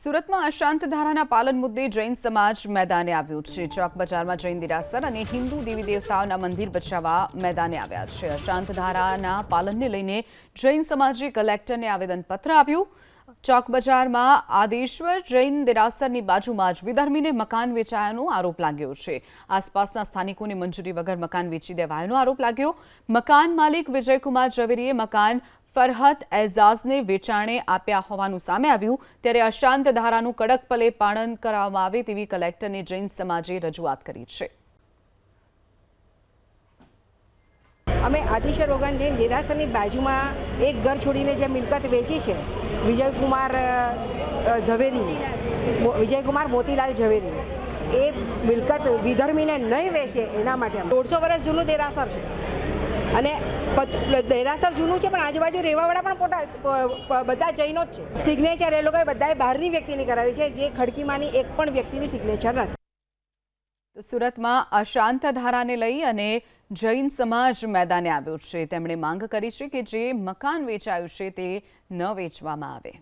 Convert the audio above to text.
સુરતમાં અશાંત ધારાના પાલન મુદ્દે જૈન સમાજ મેદાને આવ્યો છે। ચોક બજારમાં જૈન દેરાસર અને હિન્દુ દેવી દેવતાઓના મંદિર બચાવવા મેદાને આવ્યા છે। અશાંત ધારાના પાલનને લઈને જૈન સમાજે કલેક્ટરને આવેદનપત્ર આપ્યું। ચોક બજારમાં આદેશ્વર જૈન દેરાસરની બાજુમાં જ વિધર્મીને મકાન વેચાયાનો આરોપ લાગ્યો છે। આસપાસના સ્થાનિકોને મંજૂરી વગર મકાન વેચી દેવાયાનો આરોપ લાગ્યો। મકાન માલિક વિજયકુમાર ઝવેરીએ મકાન ફરહત એઝાઝને વેચાણે આપ્યા હોવાનું સામે આવ્યું। ત્યારે અશાંત ધારાનું કડકપણે પાલન કરવામાં આવે તેવી કલેક્ટરને જૈન સમાજે રજૂઆત કરી છે। અમે આદેશ્વર ભગવાન જૈન દેરાસરની બાજુમાં એક ઘર છોડીને જે મિલકત વેચી છે વિજયકુમાર ઝવેરી, વિજયકુમાર મોતીલાલ ઝવેરી, એ મિલકત વિધર્મીને નહીં વેચે એના માટે 150 વર્ષ જૂનું દેરાસર છે અને દેરાસર જૂનું છે, પણ આજુબાજુ રહેવાવાળા પણ બધા જૈનો જ છે। સિગ્નેચર એ લોકોએ બધાએ બહારની વ્યક્તિની કરાવી છે, જે ખડકીમાંની એક પણ વ્યક્તિની સિગ્નેચર નથી। તો સુરતમાં અશાંત ધારાને લઈ અને જૈન સમાજ મેદાને આવ્યો છે। તેમણે માંગ કરી છે કે જે મકાન વેચાયું છે તે ન વેચવામાં આવે।